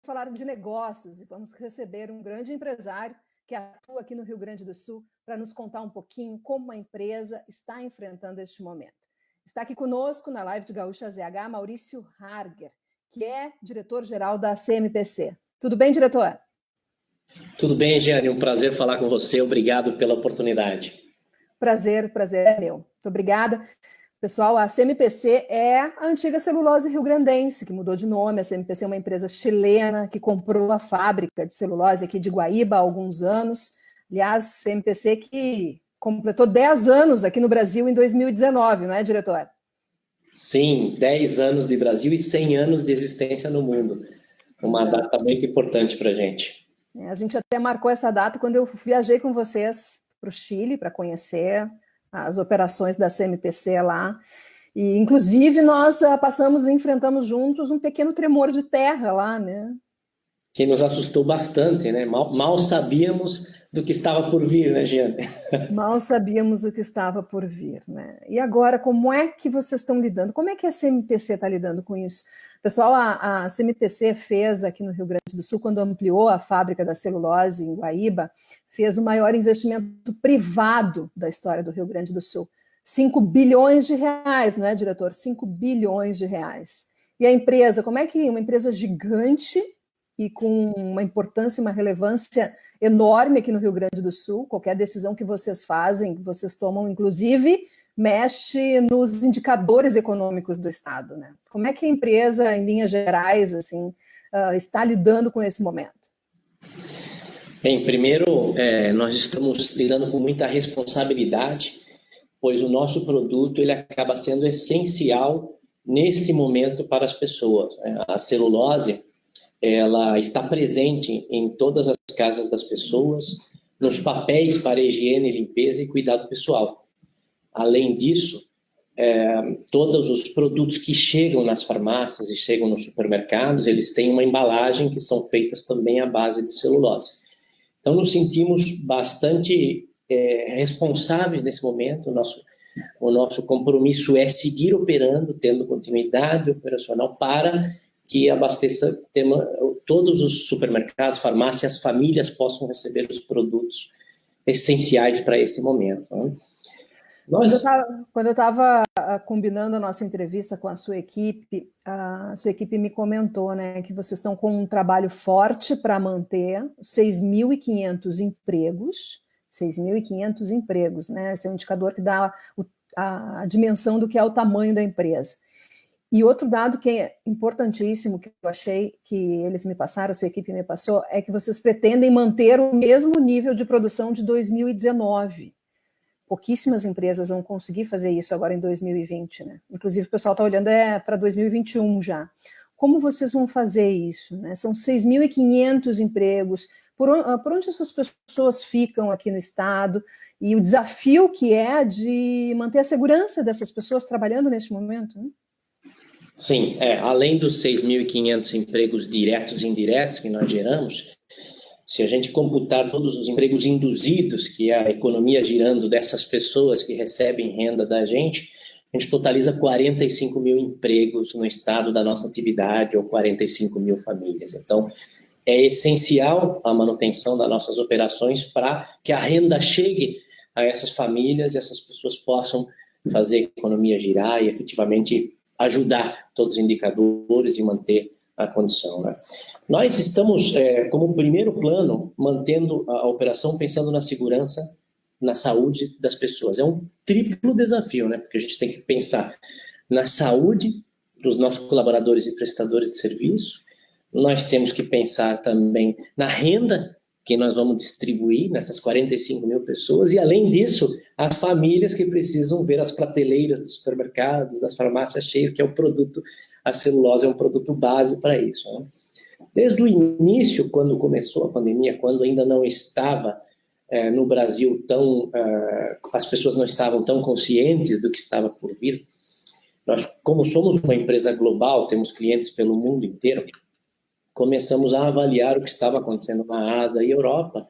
falar de negócios e vamos receber um grande empresário que atua aqui no Rio Grande do Sul para nos contar um pouquinho como a empresa está enfrentando este momento. Está aqui conosco na live de Gaúcha ZH, Maurício Harger, que é diretor-geral da CMPC. Tudo bem, diretor? Tudo bem, Jeane, um prazer falar com você, obrigado pela oportunidade. Prazer é meu. Muito obrigada. Pessoal, a CMPC é a antiga Celulose Rio-Grandense, que mudou de nome. A CMPC é uma empresa chilena que comprou a fábrica de celulose aqui de Guaíba há alguns anos. Aliás, CMPC que completou 10 anos aqui no Brasil em 2019, não é, diretor? Sim, 10 anos de Brasil e 100 anos de existência no mundo. Uma data muito importante para a gente. A gente até marcou essa data quando eu viajei com vocês para o Chile para conhecer as operações da CMPC lá. E, inclusive, nós enfrentamos juntos um pequeno tremor de terra lá, né? Que nos assustou bastante, né? Mal sabíamos do que estava por vir, né, Jeane? Mal sabíamos o que estava por vir, né? E agora, como é que vocês estão lidando? Como é que a CMPC está lidando com isso? Pessoal, a CMPC fez aqui no Rio Grande do Sul, quando ampliou a fábrica da celulose em Guaíba, fez o maior investimento privado da história do Rio Grande do Sul. 5 bilhões de reais, não é, diretor? 5 bilhões de reais. E a empresa, como é que uma empresa gigante e com uma importância e uma relevância enorme aqui no Rio Grande do Sul, qualquer decisão que vocês fazem, que vocês tomam, inclusive, mexe nos indicadores econômicos do Estado, né? Como é que a empresa, em linhas gerais, assim, está lidando com esse momento? Bem, primeiro, nós estamos lidando com muita responsabilidade, pois o nosso produto ele acaba sendo essencial neste momento para as pessoas. A celulose, ela está presente em todas as casas das pessoas, nos papéis para higiene, limpeza e cuidado pessoal. Além disso, todos os produtos que chegam nas farmácias e chegam nos supermercados, eles têm uma embalagem que são feitas também à base de celulose. Então, nos sentimos bastante responsáveis nesse momento. O nosso compromisso é seguir operando, tendo continuidade operacional para que abasteça todos os supermercados, farmácias, as famílias possam receber os produtos essenciais para esse momento, né? Quando eu estava combinando a nossa entrevista com a sua equipe me comentou, né, que vocês estão com um trabalho forte para manter 6.500 empregos, 6.500 empregos, né? Esse é um indicador que dá a dimensão do que é o tamanho da empresa. E outro dado que é importantíssimo, que eu achei que eles me passaram, a sua equipe me passou, é que vocês pretendem manter o mesmo nível de produção de 2019. Pouquíssimas empresas vão conseguir fazer isso agora em 2020, né? Inclusive o pessoal está olhando para 2021 já. Como vocês vão fazer isso, né? São 6.500 empregos. Por onde essas pessoas ficam aqui no estado? E o desafio que é de manter a segurança dessas pessoas trabalhando neste momento, né? Sim, além dos 6.500 empregos diretos e indiretos que nós geramos, se a gente computar todos os empregos induzidos, que é a economia girando dessas pessoas que recebem renda da gente, a gente totaliza 45 mil empregos no estado da nossa atividade, ou 45 mil famílias. Então, é essencial a manutenção das nossas operações para que a renda chegue a essas famílias e essas pessoas possam fazer a economia girar e efetivamente ajudar todos os indicadores e manter a condição, né? Nós estamos, como primeiro plano, mantendo a operação pensando na segurança, na saúde das pessoas. É um triplo desafio, né? Porque a gente tem que pensar na saúde dos nossos colaboradores e prestadores de serviço, nós temos que pensar também na renda que nós vamos distribuir nessas 45 mil pessoas, e além disso, as famílias que precisam ver as prateleiras dos supermercados, das farmácias cheias, que é o produto, a celulose é um produto base para isso, né? Desde o início, quando começou a pandemia, quando ainda não estava no Brasil as pessoas não estavam tão conscientes do que estava por vir, nós, como somos uma empresa global, temos clientes pelo mundo inteiro, começamos a avaliar o que estava acontecendo na Ásia e Europa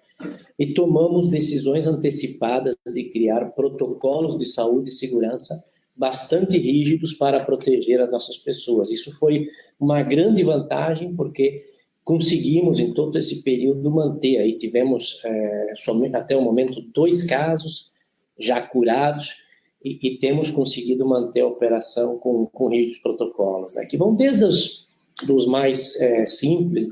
e tomamos decisões antecipadas de criar protocolos de saúde e segurança bastante rígidos para proteger as nossas pessoas. Isso foi uma grande vantagem porque conseguimos, em todo esse período, manter. Aí tivemos, até o momento, 2 casos já curados e temos conseguido manter a operação com rígidos protocolos, né, que vão desde dos mais simples,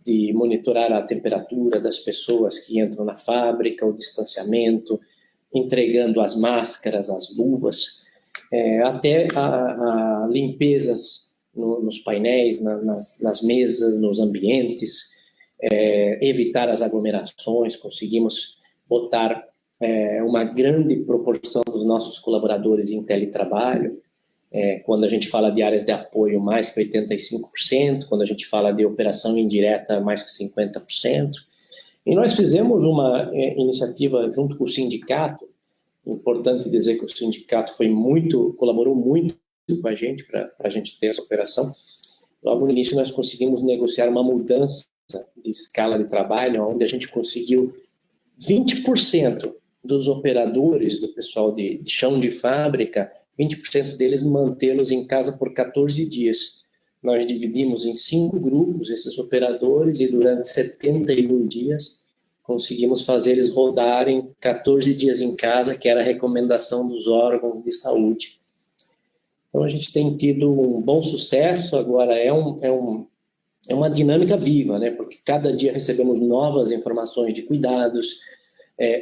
de monitorar a temperatura das pessoas que entram na fábrica, o distanciamento, entregando as máscaras, as luvas, até a limpezas nos painéis, nas mesas, nos ambientes, evitar as aglomerações. Conseguimos botar uma grande proporção dos nossos colaboradores em teletrabalho. Quando a gente fala de áreas de apoio, mais que 85%, quando a gente fala de operação indireta, mais que 50%. E nós fizemos uma iniciativa junto com o sindicato. Importante dizer que o sindicato colaborou muito com a gente para a gente ter essa operação. Logo no início nós conseguimos negociar uma mudança de escala de trabalho, onde a gente conseguiu 20% dos operadores, do pessoal de chão de fábrica, 20% deles mantê-los em casa por 14 dias. Nós dividimos em 5 grupos esses operadores e durante 71 dias conseguimos fazer eles rodarem 14 dias em casa, que era a recomendação dos órgãos de saúde. Então a gente tem tido um bom sucesso. Agora é uma dinâmica viva, né? Porque cada dia recebemos novas informações de cuidados.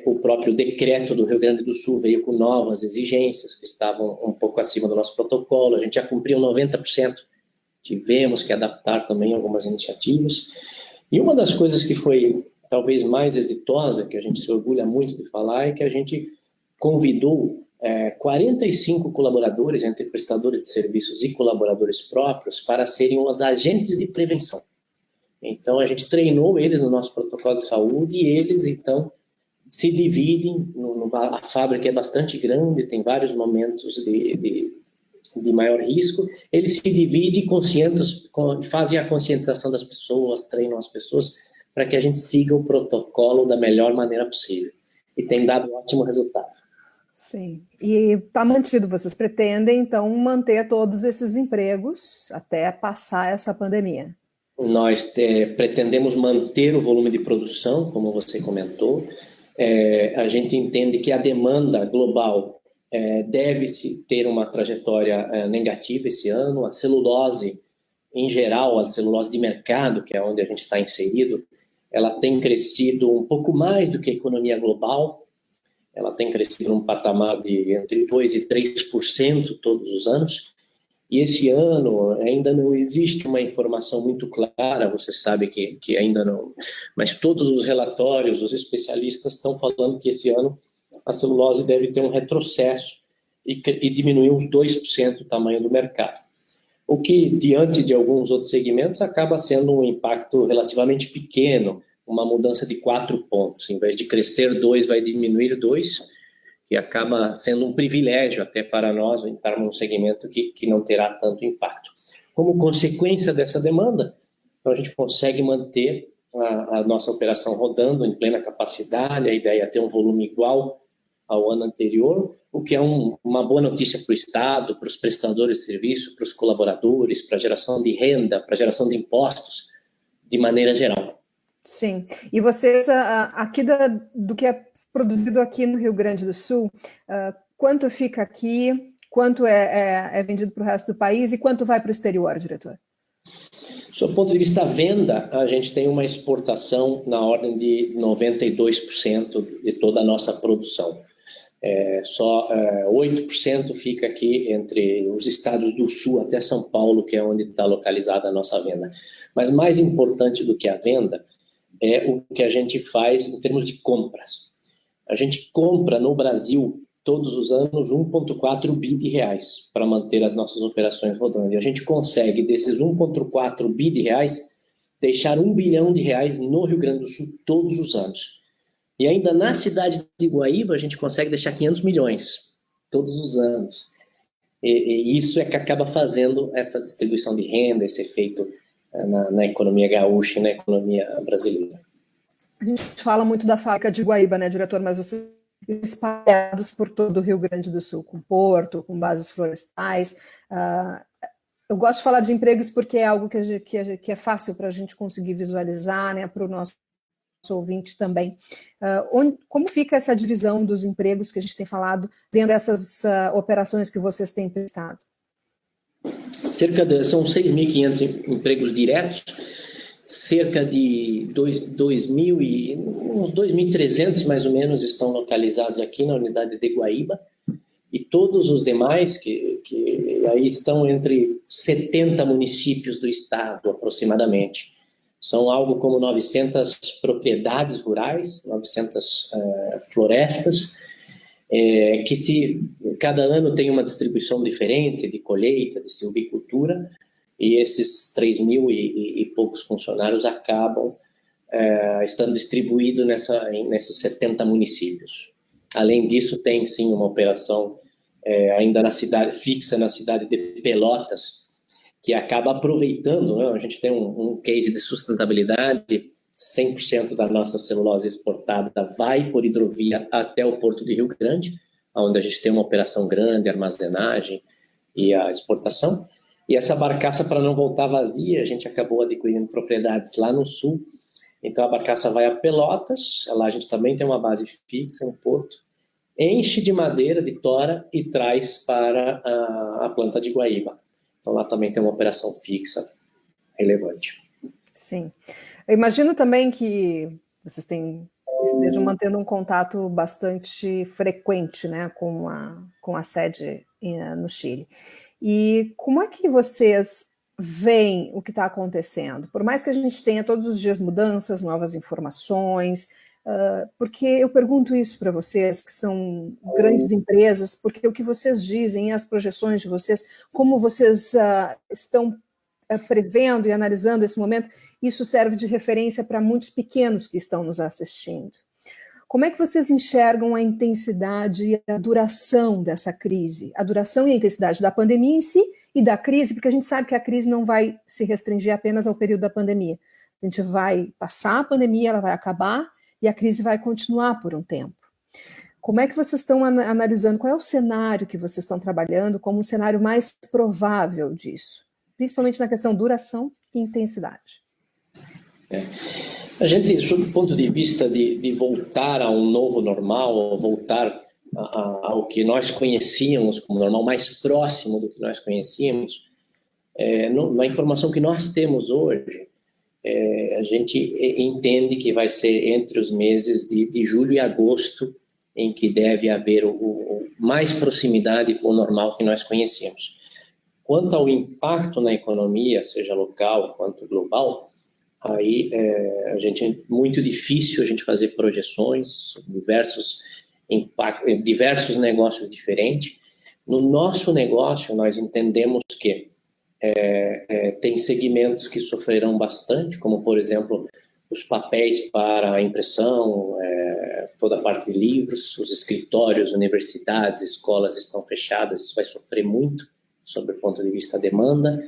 O próprio decreto do Rio Grande do Sul veio com novas exigências que estavam um pouco acima do nosso protocolo. A gente já cumpriu 90%. Tivemos que adaptar também algumas iniciativas. E uma das coisas que foi talvez mais exitosa, que a gente se orgulha muito de falar, é que a gente convidou 45 colaboradores, entre prestadores de serviços e colaboradores próprios, para serem os agentes de prevenção. Então, a gente treinou eles no nosso protocolo de saúde e eles, então, se dividem. A fábrica é bastante grande, tem vários momentos de maior risco. Eles se dividem e fazem a conscientização das pessoas, treinam as pessoas para que a gente siga o protocolo da melhor maneira possível. E tem dado um ótimo resultado. Sim, e está mantido. Vocês pretendem, então, manter todos esses empregos até passar essa pandemia? Nós pretendemos manter o volume de produção, como você comentou. A gente entende que a demanda global deve-se ter uma trajetória negativa esse ano. A celulose, em geral, a celulose de mercado, que é onde a gente está inserido, ela tem crescido um pouco mais do que a economia global. Ela tem crescido num patamar de entre 2% e 3% todos os anos. E esse ano ainda não existe uma informação muito clara, você sabe que ainda não, mas todos os relatórios, os especialistas estão falando que esse ano a celulose deve ter um retrocesso e diminuir uns 2% o tamanho do mercado. O que, diante de alguns outros segmentos, acaba sendo um impacto relativamente pequeno, uma mudança de 4 pontos. Em vez de crescer 2, vai diminuir 2, que acaba sendo um privilégio até para nós entrarmos num segmento que não terá tanto impacto. Como consequência dessa demanda, então a gente consegue manter a nossa operação rodando em plena capacidade. A ideia é ter um volume igual ao ano anterior, o que é uma boa notícia para o Estado, para os prestadores de serviço, para os colaboradores, para a geração de renda, para a geração de impostos, de maneira geral. Sim, e vocês, aqui do que é produzido aqui no Rio Grande do Sul, quanto fica aqui, quanto é vendido para o resto do país e quanto vai para o exterior, diretor? Do ponto de vista venda, a gente tem uma exportação na ordem de 92% de toda a nossa produção. Só 8% fica aqui entre os estados do Sul até São Paulo, que é onde está localizada a nossa venda. Mas mais importante do que a venda é o que a gente faz em termos de compras. A gente compra no Brasil todos os anos 1,4 bi de reais para manter as nossas operações rodando. E a gente consegue, desses 1,4 bi de reais, deixar 1 bilhão de reais no Rio Grande do Sul todos os anos. E ainda na cidade de Guaíba, a gente consegue deixar 500 milhões todos os anos. E isso é que acaba fazendo essa distribuição de renda, esse efeito na economia gaúcha e na economia brasileira. A gente fala muito da fábrica de Guaíba, né, diretor? Mas vocês estão espalhados por todo o Rio Grande do Sul, com porto, com bases florestais. Eu gosto de falar de empregos porque é algo que é fácil para a gente conseguir visualizar, né, para o nosso ouvinte também. Como fica essa divisão dos empregos que a gente tem falado dentro dessas operações que vocês têm prestado? São 6.500 empregos diretos, cerca de 2.000 e uns 2.300 mais ou menos estão localizados aqui na unidade de Guaíba, e todos os demais, que aí estão entre 70 municípios do estado, aproximadamente. São algo como 900 propriedades rurais, 900 florestas, que cada ano tem uma distribuição diferente de colheita, de silvicultura, e esses 3.000 e poucos funcionários acabam estando distribuídos nesses 70 municípios. Além disso, tem sim uma operação ainda fixa na cidade de Pelotas, que acaba aproveitando, né? A gente tem um case de sustentabilidade, 100% da nossa celulose exportada vai por hidrovia até o Porto de Rio Grande, onde a gente tem uma operação grande, armazenagem e a exportação. E essa barcaça, para não voltar vazia, a gente acabou adquirindo propriedades lá no sul. Então a barcaça vai a Pelotas, lá a gente também tem uma base fixa, um porto, enche de madeira, de tora, e traz para a planta de Guaíba. Então lá também tem uma operação fixa relevante. Sim. Eu imagino também que vocês estejam mantendo um contato bastante frequente, né, com a sede no Chile. E como é que vocês veem o que está acontecendo? Por mais que a gente tenha todos os dias mudanças, novas informações, porque eu pergunto isso para vocês, que são grandes empresas, porque o que vocês dizem, as projeções de vocês, como vocês estão prevendo e analisando esse momento, isso serve de referência para muitos pequenos que estão nos assistindo. Como é que vocês enxergam a intensidade e a duração dessa crise? A duração e a intensidade da pandemia em si e da crise, porque a gente sabe que a crise não vai se restringir apenas ao período da pandemia. A gente vai passar a pandemia, ela vai acabar e a crise vai continuar por um tempo. Como é que vocês estão analisando? Qual é o cenário que vocês estão trabalhando como um cenário mais provável disso? Principalmente na questão duração e intensidade. A gente, sob o ponto de vista de voltar a um novo normal, ou voltar ao que nós conhecíamos como normal, mais próximo do que nós conhecíamos, na informação que nós temos hoje, a gente entende que vai ser entre os meses de julho e agosto em que deve haver mais proximidade com o normal que nós conhecemos. Quanto ao impacto na economia, seja local quanto global, aí a gente é muito difícil a gente fazer projeções, diversos negócios diferentes. No nosso negócio, nós entendemos que tem segmentos que sofrerão bastante, como, por exemplo, os papéis para a impressão, toda a parte de livros, os escritórios, universidades, escolas estão fechadas, isso vai sofrer muito sob o ponto de vista da demanda.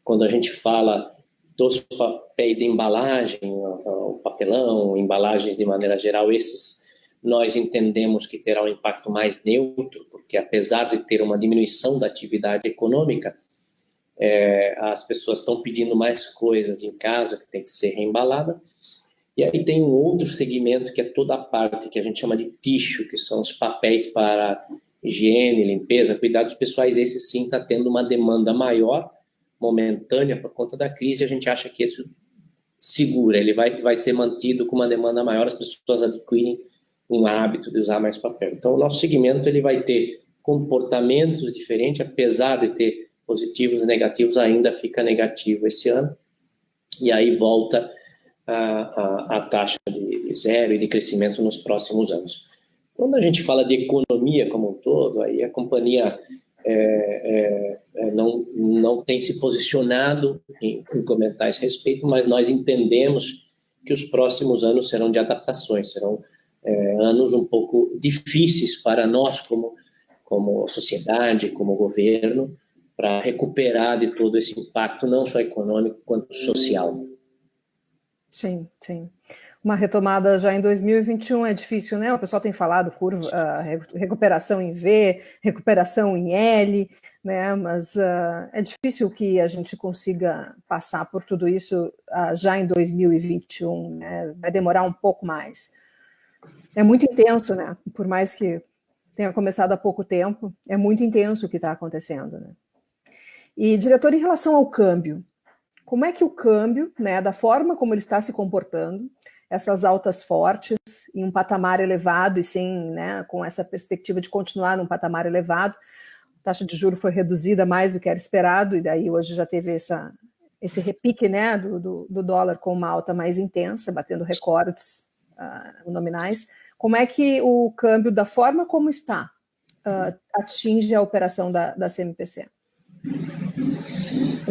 Quando a gente fala dos papéis de embalagem, o papelão, embalagens de maneira geral, esses nós entendemos que terá um impacto mais neutro, porque apesar de ter uma diminuição da atividade econômica, as pessoas estão pedindo mais coisas em casa que tem que ser reembalada. E aí tem um outro segmento que é toda a parte que a gente chama de tissue, que são os papéis para higiene, limpeza, cuidados pessoais. Esse sim está tendo uma demanda maior, momentânea, por conta da crise. A gente acha que isso segura, ele vai ser mantido com uma demanda maior, as pessoas adquirem um hábito de usar mais papel. Então o nosso segmento ele vai ter comportamentos diferentes, apesar de ter positivos e negativos, ainda fica negativo esse ano, e aí volta a taxa de zero e de crescimento nos próximos anos. Quando a gente fala de economia como um todo, aí a companhia não tem se posicionado em comentar esse respeito, mas nós entendemos que os próximos anos serão de adaptações, serão anos um pouco difíceis para nós como sociedade, como governo, para recuperar de todo esse impacto, não só econômico, quanto social. Sim, sim. uma retomada já em 2021 é difícil, né? O pessoal tem falado curva, recuperação em V, recuperação em L, né? Mas é difícil que a gente consiga passar por tudo isso já em 2021, né? Vai demorar um pouco mais. É muito intenso, né? Por mais que tenha começado há pouco tempo, é muito intenso o que está acontecendo, né? E, diretor, em relação ao câmbio, como é que o câmbio, né, da forma como ele está se comportando, essas altas fortes em um patamar elevado e sem, né, com essa perspectiva de continuar num patamar elevado, a taxa de juros foi reduzida mais do que era esperado, e daí hoje já teve esse repique, né, do dólar com uma alta mais intensa, batendo recordes nominais. Como é que o câmbio, da forma como está, atinge a operação da CMPC?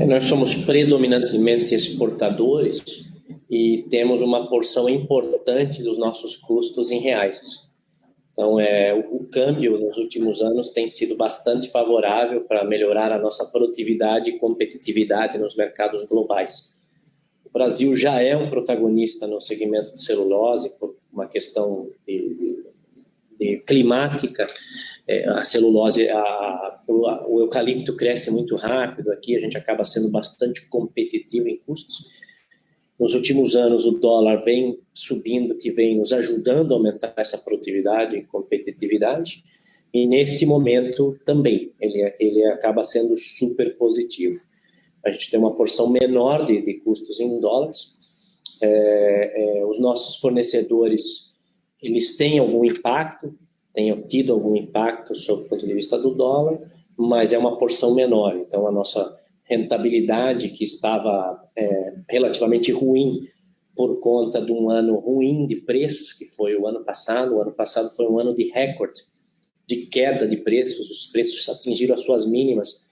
Nós somos predominantemente exportadores e temos uma porção importante dos nossos custos em reais. Então, o câmbio nos últimos anos tem sido bastante favorável para melhorar a nossa produtividade e competitividade nos mercados globais. O Brasil já é um protagonista no segmento de celulose por uma questão de climática. A celulose, o eucalipto cresce muito rápido aqui, a gente acaba sendo bastante competitivo em custos. Nos últimos anos, o dólar vem subindo, que vem nos ajudando a aumentar essa produtividade e competitividade, e neste momento também, ele acaba sendo super positivo. A gente tem uma porção menor de custos em dólares, os nossos fornecedores, eles têm algum impacto, tenham tido algum impacto sob o ponto de vista do dólar, mas é uma porção menor. Então, a nossa rentabilidade, que estava relativamente ruim por conta de um ano ruim de preços, que foi o ano passado foi um ano de recorde, de queda de preços, os preços atingiram as suas mínimas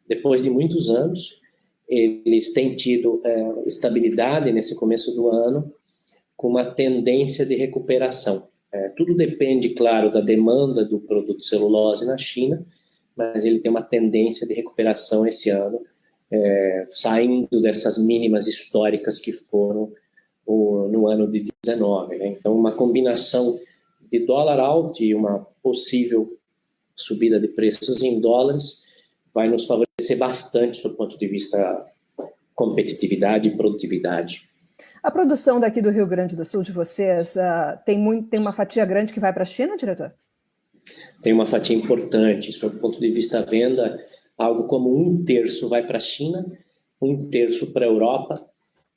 depois de muitos anos. Eles têm tido estabilidade nesse começo do ano, com uma tendência de recuperação. Tudo depende, claro, da demanda do produto celulose na China, mas ele tem uma tendência de recuperação esse ano, saindo dessas mínimas históricas que foram no ano de 19. Né? Então, uma combinação de dólar alto e uma possível subida de preços em dólares vai nos favorecer bastante do ponto de vista competitividade e produtividade. A produção daqui do Rio Grande do Sul de vocês tem uma fatia grande que vai para a China, diretor? Tem uma fatia importante. Sob o ponto de vista venda, algo como 1/3 vai para a China, 1/3 para a Europa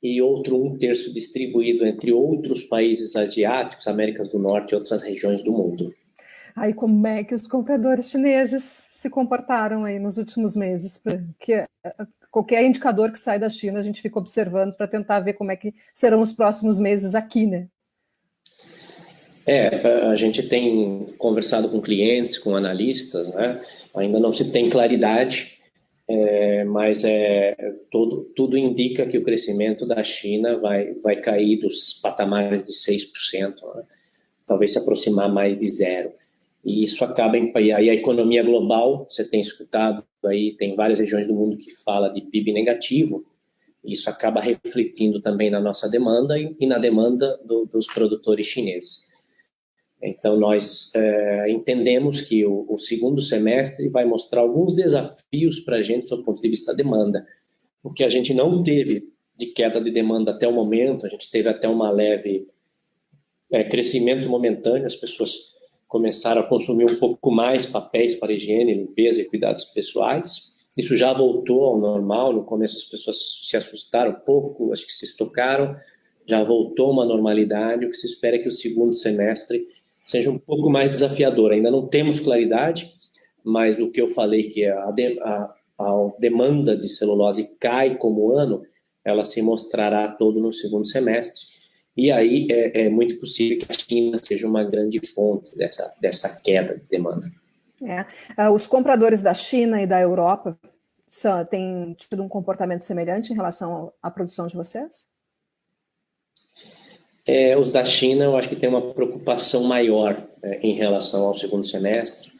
e outro 1/3 distribuído entre outros países asiáticos, América do Norte e outras regiões do mundo. Aí como é que os compradores chineses se comportaram aí nos últimos meses? Porque qualquer indicador que sai da China, a gente fica observando para tentar ver como é que serão os próximos meses aqui, né? A gente tem conversado com clientes, com analistas, né? Ainda não se tem claridade, mas tudo indica que o crescimento da China vai cair dos patamares de 6%, né? Talvez se aproximar mais de 0%. E isso acaba aí a economia global, você tem escutado aí, tem várias regiões do mundo que fala de PIB negativo, isso acaba refletindo também na nossa demanda e na demanda dos produtores chineses. Então, nós entendemos que o segundo semestre vai mostrar alguns desafios para a gente, sob o ponto de vista da demanda. O que a gente não teve de queda de demanda até o momento, a gente teve até uma leve crescimento momentâneo, as pessoas começaram a consumir um pouco mais papéis para higiene, limpeza e cuidados pessoais. Isso já voltou ao normal, no começo as pessoas se assustaram um pouco, acho que se estocaram, já voltou a uma normalidade, o que se espera é que o segundo semestre seja um pouco mais desafiador. Ainda não temos claridade, mas o que eu falei que a demanda de celulose cai como ano, ela se mostrará todo no segundo semestre. E aí é muito possível que a China seja uma grande fonte dessa queda de demanda. Os compradores da China e da Europa têm tido um comportamento semelhante em relação à produção de vocês? Os da China, eu acho que tem uma preocupação maior em relação ao segundo semestre.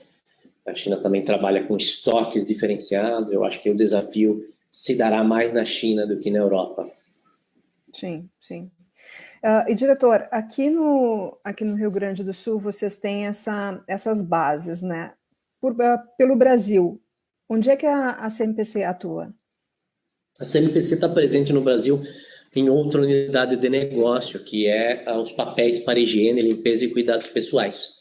A China também trabalha com estoques diferenciados. Eu acho que o desafio se dará mais na China do que na Europa. Sim, sim. E, diretor, aqui no Rio Grande do Sul, vocês têm essas bases, né? Pelo Brasil, onde é que a CMPC atua? A CMPC está presente no Brasil em outra unidade de negócio, que é os papéis para higiene, limpeza e cuidados pessoais.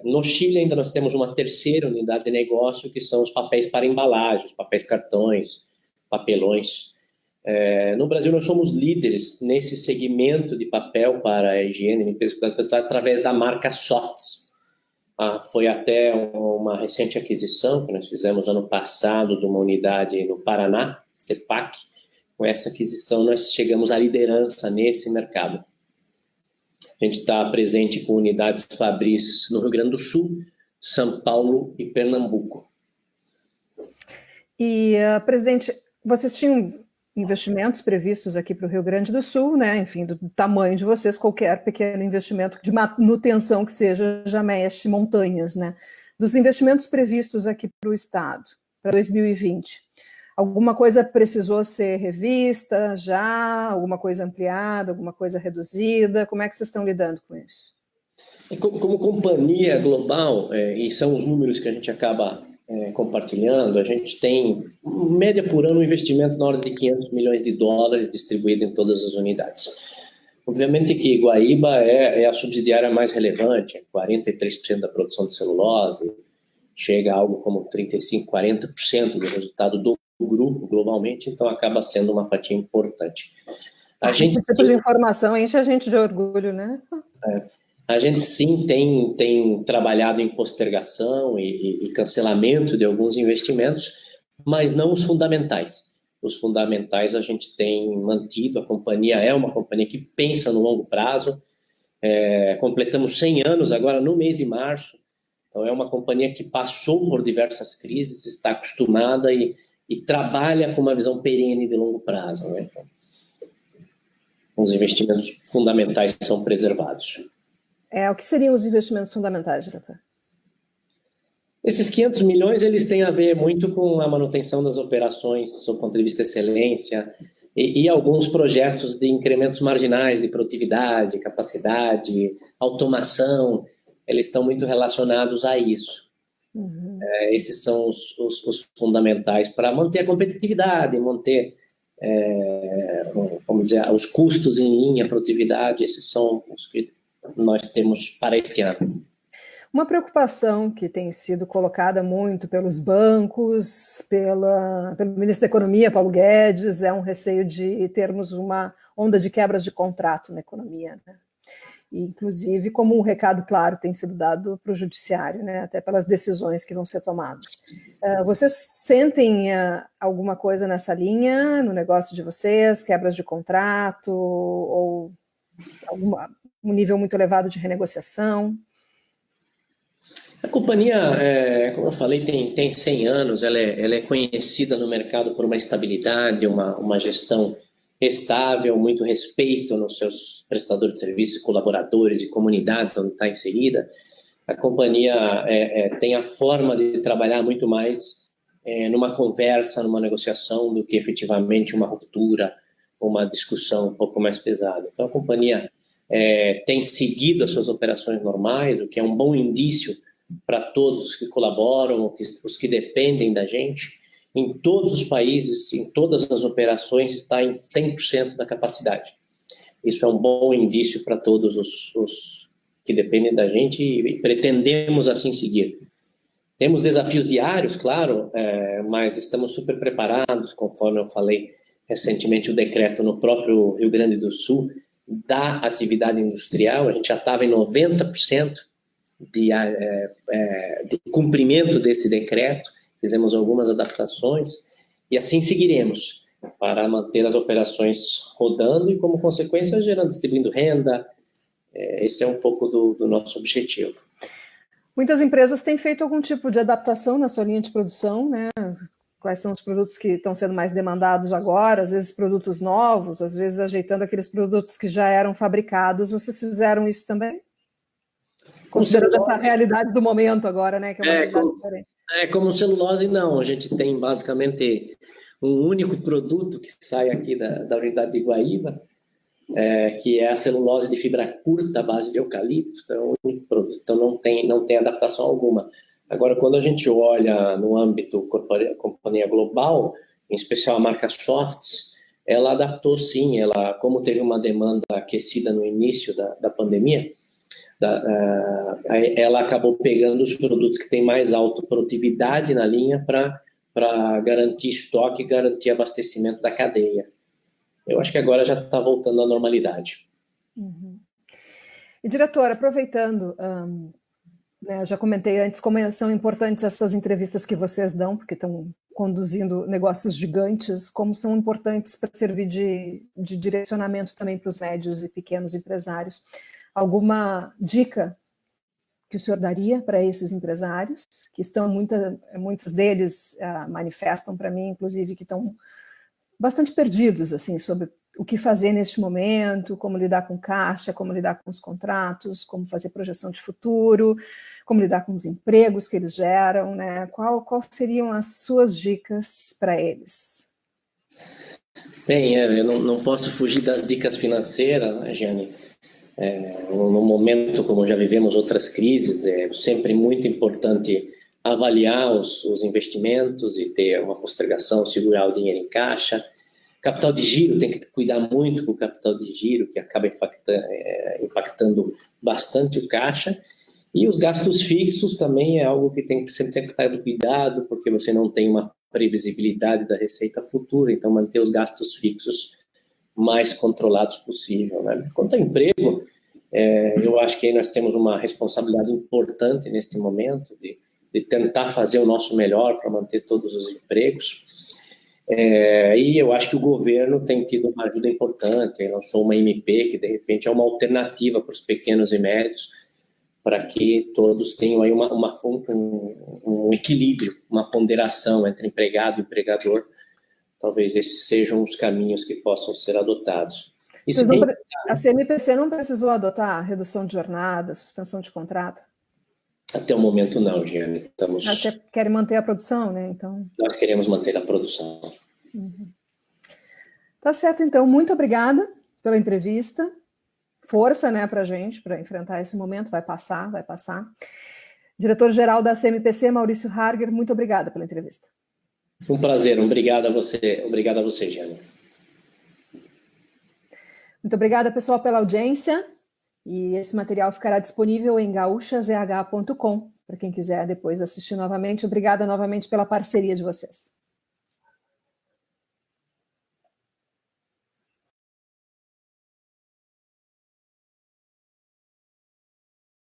No Chile ainda nós temos uma terceira unidade de negócio, que são os papéis para embalagem, os papéis cartões, papelões. No Brasil nós somos líderes nesse segmento de papel para higiene, limpeza e cuidados pessoais através da marca Softs. Foi até uma recente aquisição que nós fizemos ano passado de uma unidade no Paraná, CEPAC. Com essa aquisição nós chegamos à liderança nesse mercado. A gente está presente com unidades Fabris no Rio Grande do Sul, São Paulo e Pernambuco. E, presidente, vocês tinham investimentos previstos aqui para o Rio Grande do Sul, né? Enfim, do tamanho de vocês, qualquer pequeno investimento de manutenção que seja já mexe montanhas, né? Dos investimentos previstos aqui para o Estado, para 2020, alguma coisa precisou ser revista já? Alguma coisa ampliada? Alguma coisa reduzida? Como é que vocês estão lidando com isso? Como companhia global, e são os números que a gente acaba compartilhando, a gente tem, em média por ano, um investimento na ordem de 500 milhões de dólares distribuído em todas as unidades. Obviamente que Guaíba é a subsidiária mais relevante, 43% da produção de celulose, chega a algo como 35%, 40% do resultado do grupo globalmente, então acaba sendo uma fatia importante. Esse tipo de informação enche a gente de orgulho, né? A gente sim tem trabalhado em postergação e cancelamento de alguns investimentos, mas não os fundamentais. Os fundamentais a gente tem mantido, a companhia é uma companhia que pensa no longo prazo, completamos 100 anos agora no mês de março, então é uma companhia que passou por diversas crises, está acostumada e trabalha com uma visão perene de longo prazo, né? Então, os investimentos fundamentais são preservados. O que seriam os investimentos fundamentais, diretor? Esses 500 milhões, eles têm a ver muito com a manutenção das operações, do ponto de vista de excelência, e alguns projetos de incrementos marginais de produtividade, capacidade, automação, eles estão muito relacionados a isso. Uhum. Esses são os fundamentais para manter a competitividade, manter, vamos dizer, os custos em linha, a produtividade, esses são os que nós temos para este ano. Uma preocupação que tem sido colocada muito pelos bancos, pelo ministro da Economia, Paulo Guedes, é um receio de termos uma onda de quebras de contrato na economia, né? E, inclusive, como um recado claro tem sido dado para o judiciário, né? Até pelas decisões que vão ser tomadas. Vocês sentem alguma coisa nessa linha, no negócio de vocês, quebras de contrato, ou um nível muito elevado de renegociação? A companhia, como eu falei, tem 100 anos, ela é conhecida no mercado por uma estabilidade, uma gestão estável, muito respeito nos seus prestadores de serviços, colaboradores e comunidades onde está inserida. A companhia tem a forma de trabalhar muito mais numa conversa, numa negociação, do que efetivamente uma ruptura, uma discussão um pouco mais pesada. Então, a companhia tem seguido as suas operações normais, o que é um bom indício para todos os que colaboram, os que dependem da gente. Em todos os países, em todas as operações, está em 100% da capacidade. Isso é um bom indício para todos os que dependem da gente e pretendemos assim seguir. Temos desafios diários, claro, mas estamos super preparados, conforme eu falei recentemente, o decreto no próprio Rio Grande do Sul da atividade industrial, a gente já estava em 90% de cumprimento desse decreto, fizemos algumas adaptações e assim seguiremos para manter as operações rodando e, como consequência, distribuindo renda. Esse é um pouco do nosso objetivo. Muitas empresas têm feito algum tipo de adaptação na sua linha de produção, né? Quais são os produtos que estão sendo mais demandados agora, às vezes produtos novos, às vezes ajeitando aqueles produtos que já eram fabricados. Vocês fizeram isso também? Considerando essa realidade do momento agora, né? Que é uma realidade diferente. Como celulose, não. A gente tem basicamente um único produto que sai aqui da unidade de Guaíba, que é a celulose de fibra curta à base de eucalipto, então é o único produto, então não tem adaptação alguma. Agora, quando a gente olha no âmbito companhia global, em especial a marca Softs, ela adaptou sim, ela, como teve uma demanda aquecida no início da pandemia, ela acabou pegando os produtos que têm mais alta produtividade na linha para garantir estoque e garantir abastecimento da cadeia. Eu acho que agora já está voltando à normalidade. Uhum. E, diretor, aproveitando, eu já comentei antes como são importantes essas entrevistas que vocês dão, porque estão conduzindo negócios gigantes, como são importantes para servir de direcionamento também para os médios e pequenos empresários. Alguma dica que o senhor daria para esses empresários, que estão, muitos deles manifestam para mim, inclusive, que estão bastante perdidos assim, sobre o que fazer neste momento, como lidar com caixa, como lidar com os contratos, como fazer projeção de futuro, como lidar com os empregos que eles geram, né? Qual seriam as suas dicas para eles? Bem, eu não posso fugir das dicas financeiras, né, Giane? No momento, como já vivemos outras crises, é sempre muito importante avaliar os investimentos e ter uma postergação, segurar o dinheiro em caixa. Capital de giro, tem que cuidar muito com o capital de giro, que acaba impactando bastante o caixa. E os gastos fixos também é algo que tem que sempre ter que estar cuidado, porque você não tem uma previsibilidade da receita futura, então manter os gastos fixos mais controlados possível, né? Quanto ao emprego, eu acho que nós temos uma responsabilidade importante neste momento de tentar fazer o nosso melhor para manter todos os empregos. E eu acho que o governo tem tido uma ajuda importante, lançou uma MP que de repente é uma alternativa para os pequenos e médios, para que todos tenham aí um equilíbrio, uma ponderação entre empregado e empregador. Talvez esses sejam os caminhos que possam ser adotados. A CMPC não precisou adotar a redução de jornada, suspensão de contrato? Até o momento não, Giane. Até querem manter a produção, né? Então... Nós queremos manter a produção. Uhum. Tá certo, então. Muito obrigada pela entrevista. Força, né, para a gente, para enfrentar esse momento. Vai passar, vai passar. Diretor-geral da CMPC, Maurício Harger, muito obrigada pela entrevista. Um prazer. Obrigado a você, Giane. Muito obrigada, pessoal, pela audiência. E esse material ficará disponível em gaúchazh.com, para quem quiser depois assistir novamente. Obrigada novamente pela parceria de vocês.